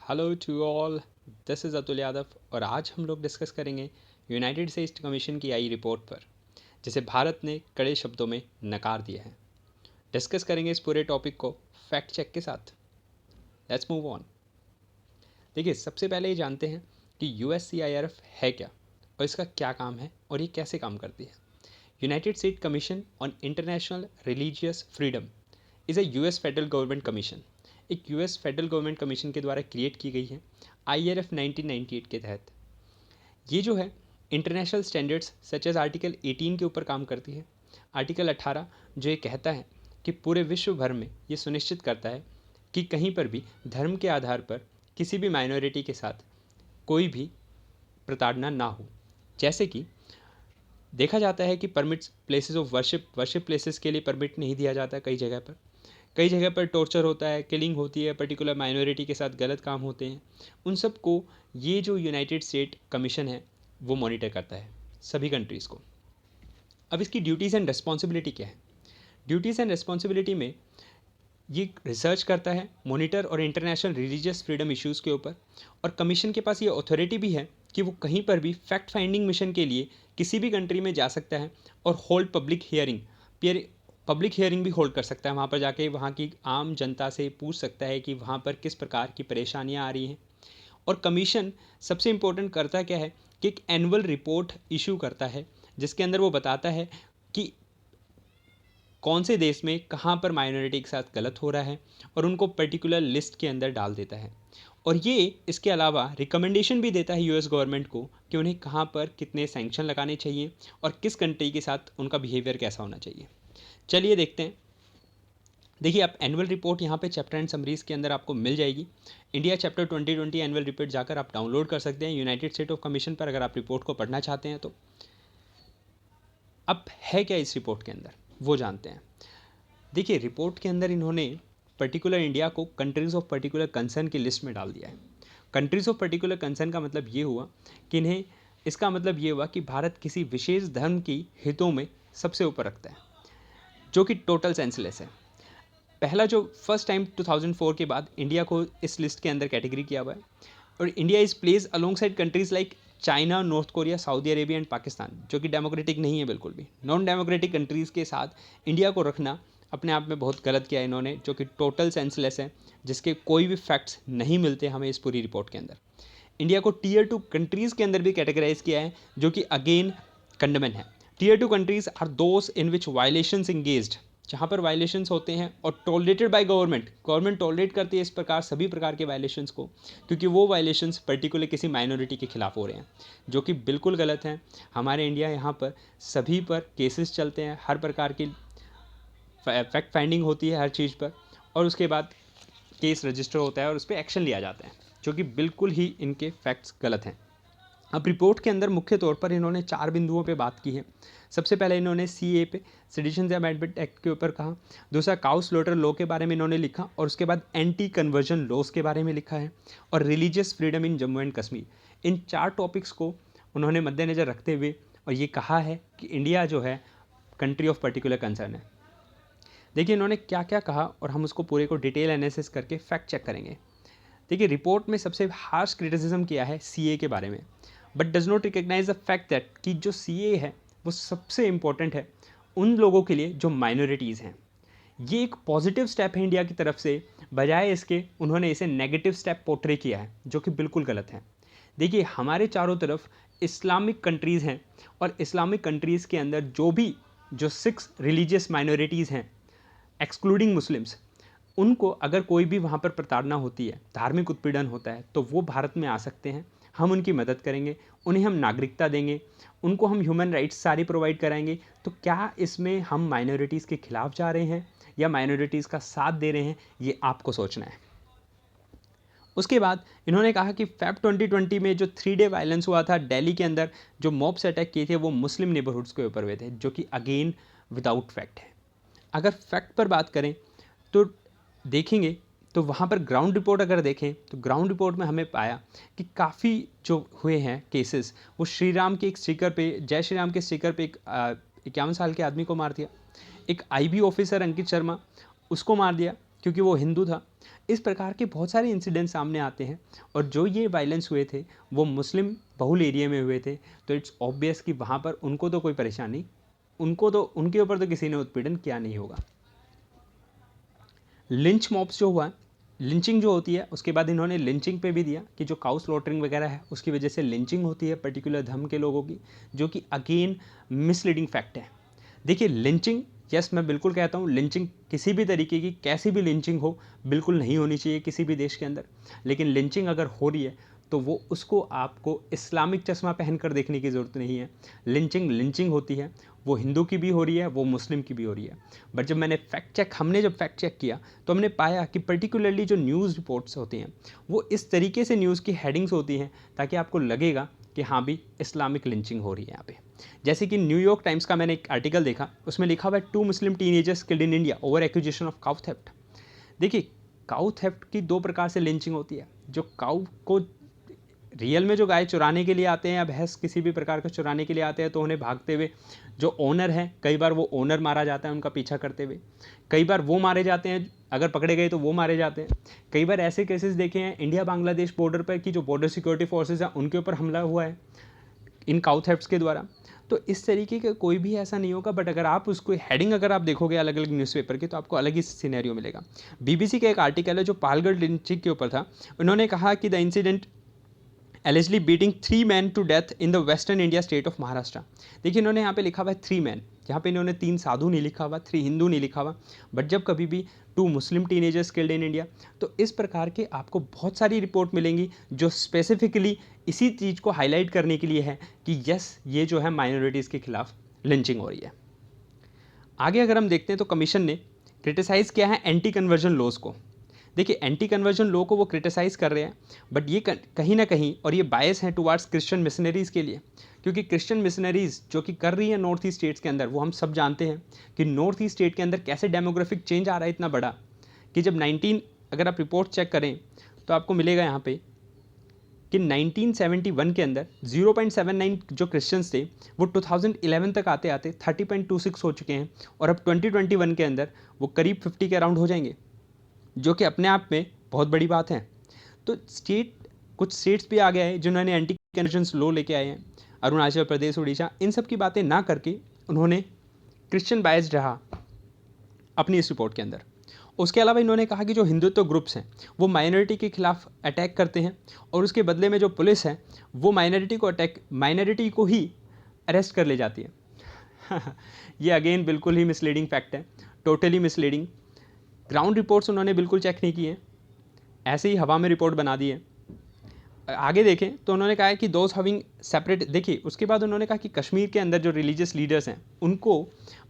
Hello to all, this is Atul Yadav और आज हम लोग डिस्कस करेंगे यूनाइटेड स्टेट्स कमीशन की आई रिपोर्ट पर, जिसे भारत ने कड़े शब्दों में नकार दिया है। डिस्कस करेंगे इस पूरे टॉपिक को फैक्ट चेक के साथ। Let's move on. देखिए, सबसे पहले ये जानते हैं कि यूएससीआईआरएफ है क्या और इसका क्या काम है और ये कैसे काम करती है। United state commission on international religious freedom is a US federal government commission. एक यूएस फेडरल गवर्नमेंट कमीशन के द्वारा क्रिएट की गई है आईआरएफ 1998 के तहत। ये जो है international standards such as article 18 के ऊपर काम करती है। आर्टिकल 18 जो ये कहता है कि पूरे विश्व भर में ये सुनिश्चित करता है कि कहीं पर भी धर्म के आधार पर किसी भी माइनॉरिटी के साथ कोई भी प्रताड़ना ना हो। जैसे कि देखा जाता है कि permits places of worship places के लिए परमिट नहीं दिया जाता। कई जगह पर टॉर्चर होता है, किलिंग होती है, पर्टिकुलर माइनॉरिटी के साथ गलत काम होते हैं। उन सब को ये जो यूनाइटेड स्टेट कमीशन है वो मॉनिटर करता है, सभी कंट्रीज़ को। अब इसकी ड्यूटीज़ एंड रिस्पॉन्सिबिलिटी क्या है? ड्यूटीज़ एंड रिस्पॉन्सिबिलिटी में ये रिसर्च करता है मॉनिटर और इंटरनेशनल रिलीजियस फ्रीडम इश्यूज़ के ऊपर। और कमीशन के पास ये अथॉरिटी भी है कि वो कहीं पर भी फैक्ट फाइंडिंग मिशन के लिए किसी भी कंट्री में जा सकता है और होल्ड पब्लिक हियरिंग भी होल्ड कर सकता है। वहाँ पर जाके वहाँ की आम जनता से पूछ सकता है कि वहाँ पर किस प्रकार की परेशानियाँ आ रही हैं। और कमीशन सबसे इम्पोर्टेंट करता क्या है कि एक एनुअल रिपोर्ट इशू करता है, जिसके अंदर वो बताता है कि कौन से देश में कहाँ पर माइनॉरिटी के साथ गलत हो रहा है और उनको पर्टिकुलर लिस्ट के अंदर डाल देता है। और ये इसके अलावा रिकमेंडेशन भी देता है यूएस गवर्नमेंट को कि उन्हें कहाँ पर कितने सैंक्शन लगाने चाहिए और किस कंट्री के साथ उनका बिहेवियर कैसा होना चाहिए। चलिए देखते हैं। देखिए, आप एनुअल रिपोर्ट यहाँ पे चैप्टर एंड समरीज के अंदर आपको मिल जाएगी। इंडिया चैप्टर 2020 एनुअल रिपोर्ट जाकर आप डाउनलोड कर सकते हैं यूनाइटेड स्टेट ऑफ कमीशन पर, अगर आप रिपोर्ट को पढ़ना चाहते हैं तो। अब है क्या इस रिपोर्ट के अंदर, वो जानते हैं। देखिए, रिपोर्ट के अंदर इन्होंने पर्टिकुलर इंडिया को कंट्रीज़ ऑफ पर्टिकुलर कंसर्न की लिस्ट में डाल दिया है। कंट्रीज़ ऑफ पर्टिकुलर कंसर्न का मतलब ये हुआ कि इसका मतलब ये हुआ कि भारत किसी विशेष धर्म की हितों में सबसे ऊपर रखता है, जो कि टोटल सेंसलेस है। पहला जो फर्स्ट टाइम 2004 के बाद इंडिया को इस लिस्ट के अंदर कैटेगरी किया हुआ है। और India is place along side countries like China, north Korea, Saudi Arabia and Pakistan, जो कि डेमोक्रेटिक नहीं है बिल्कुल भी। नॉन डेमोक्रेटिक कंट्रीज़ के साथ इंडिया को रखना अपने आप में बहुत गलत किया इन्होंने, जो कि टोटल सेंसलेस है, जिसके कोई भी फैक्ट्स नहीं मिलते हमें इस पूरी रिपोर्ट के अंदर। इंडिया को टीयर 2 कंट्रीज़ के अंदर भी कैटेगराइज किया है, जो कि अगेन कंडमेन है। Tier 2 countries are those in which violations engaged, जहाँ पर वायलेशंस होते हैं और टॉलरेटेड बाय गवर्नमेंट टॉलरेट करती है इस प्रकार सभी प्रकार के वायलेशंस को, क्योंकि वो वायलेशंस पर्टिकुलर किसी माइनॉरिटी के खिलाफ हो रहे हैं, जो कि बिल्कुल गलत हैं। हमारे इंडिया यहाँ पर सभी पर केसेस चलते हैं, हर प्रकार की फैक्ट फाइंडिंग होती है हर चीज़ पर, और उसके बाद केस रजिस्टर होता है और उस पर एक्शन लिया जाता है, जो कि बिल्कुल ही इनके फैक्ट्स गलत हैं। अब रिपोर्ट के अंदर मुख्य तौर पर इन्होंने 4 बिंदुओं पे बात की है। सबसे पहले इन्होंने सीए पे, सिटीजन अमेंडमेंट एक्ट के ऊपर कहा। दूसरा, काउ स्लॉटर लॉ के बारे में इन्होंने लिखा, और उसके बाद एंटी कन्वर्जन लॉज के बारे में लिखा है, और religious freedom in Jammu and Kashmir. In 4 topics को उन्होंने मद्देनज़र रखते हुए और ये कहा है कि इंडिया जो है कंट्री ऑफ पर्टिकुलर कंसर्न है। देखिए, इन्होंने क्या क्या कहा और हम उसको पूरे को डिटेल एनालिसिस करके फैक्ट चेक करेंगे। देखिए, रिपोर्ट में सबसे हार्श क्रिटिसिज्म किया है सीए के बारे में, but does not recognise the fact that कि जो सीए है वो सबसे इम्पोर्टेंट है उन लोगों के लिए जो माइनॉरिटीज़ हैं। ये एक पॉजिटिव स्टेप है इंडिया की तरफ से, बजाय इसके उन्होंने इसे नेगेटिव स्टेप पोर्ट्रे किया है, जो कि बिल्कुल गलत है। देखिए, हमारे चारों तरफ इस्लामिक कंट्रीज़ हैं, और इस्लामिक कंट्रीज़ के अंदर जो 6 रिलीजियस माइनॉरिटीज़ हैं एक्सक्लूडिंग मुस्लिम्स, उनको अगर कोई भी वहाँ पर प्रताड़ना होती है, धार्मिक उत्पीड़न होता है, तो वो भारत में आ सकते हैं। हम उनकी मदद करेंगे, उन्हें हम नागरिकता देंगे, उनको हम ह्यूमन राइट्स सारी प्रोवाइड कराएंगे। तो क्या इसमें हम माइनॉरिटीज़ के खिलाफ जा रहे हैं या माइनॉरिटीज़ का साथ दे रहे हैं, ये आपको सोचना है। उसके बाद इन्होंने कहा कि फेब 2020 में जो 3 डे वायलेंस हुआ था दिल्ली के अंदर, जो मॉब्स अटैक किए थे वो मुस्लिम नेबरहुड्स के ऊपर हुए थे, जो कि अगेन विदाउट फैक्ट है। अगर फैक्ट पर बात करें तो देखेंगे तो वहाँ पर ग्राउंड रिपोर्ट अगर देखें तो ग्राउंड रिपोर्ट में हमें पाया कि काफ़ी जो हुए हैं केसेस, वो श्री राम के एक स्टिकर पे, जय श्री राम के स्टिकर पे एक 51 साल के आदमी को मार दिया। एक आईबी ऑफिसर अंकित शर्मा, उसको मार दिया क्योंकि वो हिंदू था। इस प्रकार के बहुत सारे इंसिडेंट सामने आते हैं, और जो ये वायलेंस हुए थे वो मुस्लिम बहुल एरिया में हुए थे, तो इट्स ऑब्वियस कि वहाँ पर उनको तो कोई परेशानी, उनको तो, उनके ऊपर तो किसी ने उत्पीड़न किया नहीं होगा। लिंच मॉब्स जो हुआ, लिंचिंग जो होती है, उसके बाद इन्होंने लिंचिंग पे भी दिया कि जो काउ स्लॉटरिंग वगैरह है उसकी वजह से लिंचिंग होती है पर्टिकुलर धर्म के लोगों की, जो कि अगेन मिसलीडिंग फैक्ट है। देखिए लिंचिंग, यस मैं बिल्कुल कहता हूँ लिंचिंग किसी भी तरीके की, कैसी भी लिंचिंग हो, बिल्कुल नहीं होनी चाहिए किसी भी देश के अंदर, लेकिन लिंचिंग अगर हो रही है तो वो उसको आपको इस्लामिक चश्मा पहनकर देखने की ज़रूरत नहीं है। लिंचिंग लिंचिंग होती है, वो हिंदू की भी हो रही है, वो मुस्लिम की भी हो रही है। बट जब हमने जब फैक्ट चेक किया तो हमने पाया कि पर्टिकुलरली जो न्यूज़ रिपोर्ट्स होती हैं वो इस तरीके से न्यूज़ की हेडिंग्स होती हैं ताकि आपको लगेगा कि हाँ भी इस्लामिक लिंचिंग हो रही है यहाँ पे। जैसे कि न्यूयॉर्क टाइम्स का मैंने एक आर्टिकल देखा, उसमें लिखा हुआ है 2 Muslim teenagers killed in India over accusation of cow theft. देखिए काउ थेफ्ट की 2 प्रकार से लिंचिंग होती है। जो काउ को रियल में जो गाय चुराने के लिए आते हैं या भैंस किसी भी प्रकार का चुराने के लिए आते हैं तो उन्हें भागते हुए जो ओनर है, कई बार वो ओनर मारा जाता है उनका पीछा करते हुए, कई बार वो मारे जाते हैं, अगर पकड़े गए तो वो मारे जाते हैं। कई बार ऐसे केसेस देखे हैं इंडिया बांग्लादेश बॉर्डर पर कि जो बॉर्डर सिक्योरिटी फोर्सेज हैं उनके ऊपर हमला हुआ है इन काउ थेफ्ट्स के द्वारा। तो इस तरीके का कोई भी ऐसा नहीं होगा, बट अगर आप उसको हेडिंग अगर आप देखोगे अलग अलग न्यूज़पेपर की तो आपको अलग ही सिनेरियो मिलेगा। बीबीसी का एक आर्टिकल है जो पालगढ़ लिंचिंग के ऊपर था, उन्होंने कहा कि the incident allegedly beating 3 men to death in the western India state of Maharashtra। देखिए इन्होंने यहाँ पे लिखा हुआ है 3 men, यहाँ पे इन्होंने 3 साधु नहीं लिखा हुआ, 3 हिंदू नहीं लिखा हुआ, बट जब कभी भी 2 Muslim teenagers killed in India, तो इस प्रकार के आपको बहुत सारी रिपोर्ट मिलेंगी जो स्पेसिफिकली इसी चीज़ को हाईलाइट करने के लिए है कि यस ये जो है माइनॉरिटीज़ के खिलाफ लिंचिंग हो रही है। आगे अगर हम देखते हैं तो कमीशन ने क्रिटिसाइज़ किया है एंटी कन्वर्जन लॉज को। देखिए एंटी कन्वर्जन लॉ को वो क्रिटिसाइज़ कर रहे हैं, बट ये कहीं ना कहीं, और ये बायस हैं टुवार्ड्स क्रिश्चियन मिशनरीज़ के लिए, क्योंकि क्रिश्चियन मिशनरीज़ जो कि कर रही है नॉर्थ ईस्ट स्टेट्स के अंदर, वो हम सब जानते हैं कि नॉर्थ ईस्ट स्टेट के अंदर कैसे डेमोग्राफिक चेंज आ रहा है इतना बड़ा, कि जब अगर आप रिपोर्ट चेक करें तो आपको मिलेगा यहाँ पे कि 1971 के अंदर 0.79 जो क्रिश्चियंस थे वो 2011 तक आते आते 30.26 हो चुके हैं, और अब 2021 के अंदर वो करीब 50 के अराउंड हो जाएंगे, जो कि अपने आप में बहुत बड़ी बात है। तो कुछ स्टेट्स भी आ गए हैं जिन्होंने एंटी कन्वर्जन लॉ लेके आए हैं, अरुणाचल प्रदेश, उड़ीसा, इन सब की बातें ना करके उन्होंने क्रिश्चियन बायस्ड रहा अपनी इस रिपोर्ट के अंदर। उसके अलावा इन्होंने कहा कि जो हिंदुत्व ग्रुप्स हैं वो माइनॉरिटी के खिलाफ अटैक करते हैं, और उसके बदले में जो पुलिस है वो माइनॉरिटी को ही अरेस्ट कर ले जाती है। ये अगेन बिल्कुल ही मिसलीडिंग फैक्ट है, टोटली मिसलीडिंग। ग्राउंड रिपोर्ट्स उन्होंने बिल्कुल चेक नहीं किए, ऐसे ही हवा में रिपोर्ट बना दी है। आगे देखें तो उन्होंने कहा है कि दोज हैविंग सेपरेट, देखिए उसके बाद उन्होंने कहा कि कश्मीर के अंदर जो रिलीजियस लीडर्स हैं उनको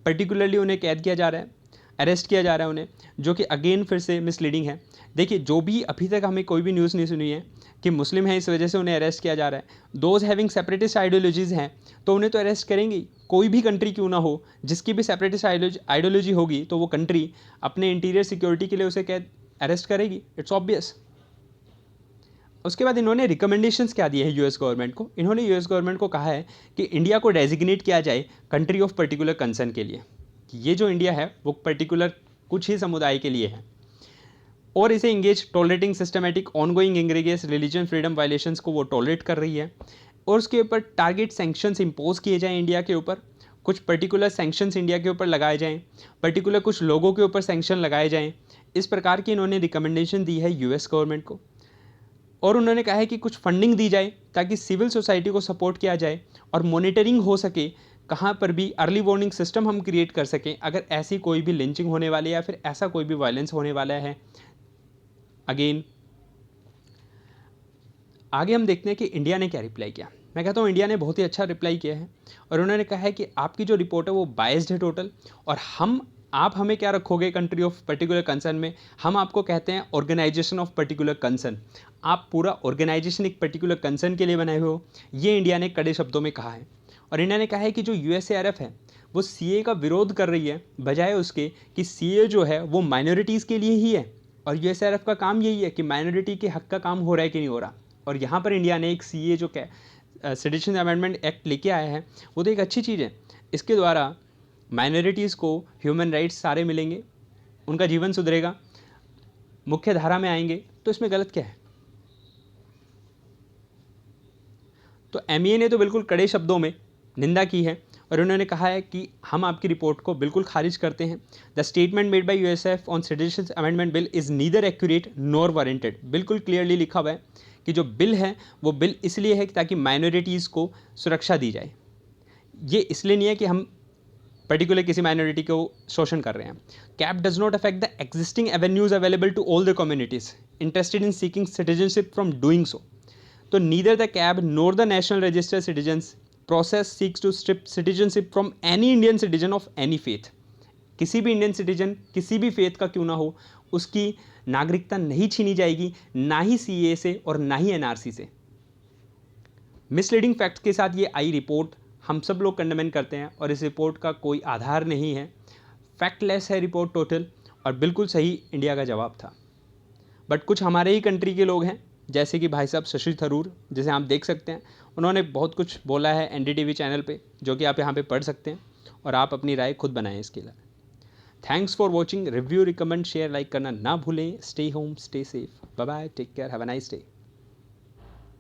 पर्टिकुलरली उन्हें कैद किया जा रहा है, अरेस्ट किया जा रहा है उन्हें, जो कि अगेन फिर से मिसलीडिंग है। देखिए जो भी अभी तक हमें कोई भी न्यूज़ नहीं सुनी है कि मुस्लिम है इस वजह से उन्हें अरेस्ट किया जा रहा है। दोज हैविंग सेपरेटिस्ट आइडियोलॉजीज़ हैं तो उन्हें तो अरेस्ट करेंगे, कोई भी कंट्री क्यों ना हो जिसकी भी सेपरेटिस्ट आइडियोलॉजी होगी तो वो कंट्री अपने इंटीरियर सिक्योरिटी के लिए उसे कैद अरेस्ट करेगी, इट्स ऑब्वियस। उसके बाद इन्होंने रिकमेंडेशंस क्या दिए हैं यूएस गवर्नमेंट को। इन्होंने यूएस गवर्नमेंट को कहा है कि इंडिया को डेजिग्नेट किया जाए कंट्री ऑफ पर्टिकुलर कंसर्न के लिए, कि ये जो इंडिया है वो पर्टिकुलर कुछ ही समुदाय के लिए है, और इसे engage tolerating systematic ongoing ingredients religion freedom violations को वो टॉलरेट कर रही है, और उसके ऊपर टारगेट सैंक्शंस इंपोज किए जाएँ इंडिया के ऊपर, कुछ पर्टिकुलर सैंक्शंस इंडिया के ऊपर लगाए जाएँ, पर्टिकुलर कुछ लोगों के ऊपर सैंक्शन लगाए जाएँ। इस प्रकार की इन्होंने रिकमेंडेशन दी है यूएस गवर्नमेंट को, और उन्होंने कहा है कि कुछ फंडिंग दी जाए ताकि सिविल सोसाइटी को सपोर्ट किया जाए और मॉनिटरिंग हो सके, कहाँ पर भी अर्ली वार्निंग सिस्टम हम क्रिएट कर सकें अगर ऐसी कोई भी लिंचिंग होने वाली है या फिर ऐसा कोई भी वायलेंस होने वाला है। अगेन आगे हम देखते हैं कि इंडिया ने क्या रिप्लाई किया। मैं कहता हूँ इंडिया ने बहुत ही अच्छा रिप्लाई किया है, और उन्होंने कहा है कि आपकी जो रिपोर्ट है वो बायस्ड है टोटल, और आप हमें क्या रखोगे कंट्री ऑफ पर्टिकुलर कंसर्न में, हम आपको कहते हैं ऑर्गेनाइजेशन ऑफ पर्टिकुलर कंसर्न। आप पूरा ऑर्गेनाइजेशन एक पर्टिकुलर कंसर्न के लिए बनाए हुए हो, ये इंडिया ने कड़े शब्दों में कहा है। और इंडिया ने कहा है कि जो यूएसएआरएफ है वो सीए का विरोध कर रही है, बजाय उसके कि सीए जो है वो माइनॉरिटीज़ के लिए ही है, और यूएसएआरएफ का काम यही है कि माइनॉरिटी के हक का काम हो रहा है कि नहीं हो रहा। और यहाँ पर इंडिया ने एक सीए जो सिटीजन अमेंडमेंट एक्ट लेके आया है वो तो एक अच्छी चीज़ है, इसके द्वारा माइनॉरिटीज़ को ह्यूमन राइट्स सारे मिलेंगे, उनका जीवन सुधरेगा, मुख्य धारा में आएंगे तो इसमें गलत क्या है? तो MEA ने तो बिल्कुल कड़े शब्दों में निंदा की है और उन्होंने कहा है कि हम आपकी रिपोर्ट को बिल्कुल खारिज करते हैं। The statement made by USF on citizenship amendment bill is neither accurate nor warranted. बिल्कुल क्लियरली लिखा हुआ है कि जो बिल है वो बिल इसलिए है कि ताकि माइनॉरिटीज़ को सुरक्षा दी जाए, ये इसलिए नहीं है कि हम पर्टिकुलर किसी माइनॉरिटी को शोषण कर रहे हैं। CAB does not affect the existing avenues available to all the communities interested in seeking citizenship from doing so. तो neither the CAB nor the national register citizens process seeks to strip citizenship from any Indian citizen of any faith. किसी भी Indian citizen किसी भी faith का क्यों ना हो, उसकी नागरिकता नहीं छीनी जाएगी, ना ही CAA से और ना ही NRC से। मिसलीडिंग फैक्ट्स के साथ ये आई रिपोर्ट हम सब लोग कंडेमेन करते हैं और इस रिपोर्ट का कोई आधार नहीं है, फैक्टलेस है रिपोर्ट टोटल, और बिल्कुल सही इंडिया का जवाब था। बट कुछ हमारे ही कंट्री के लोग हैं, जैसे कि भाई साहब शशि थरूर, जैसे आप देख सकते हैं, उन्होंने बहुत कुछ बोला है NDTV चैनल पे, जो कि आप यहाँ पे पढ़ सकते हैं और आप अपनी राय खुद बनाएं इसके लिए। Thanks for watching. Review, recommend, share, like करना ना भूलें। Stay home, stay safe, bye bye, take care, have a nice day.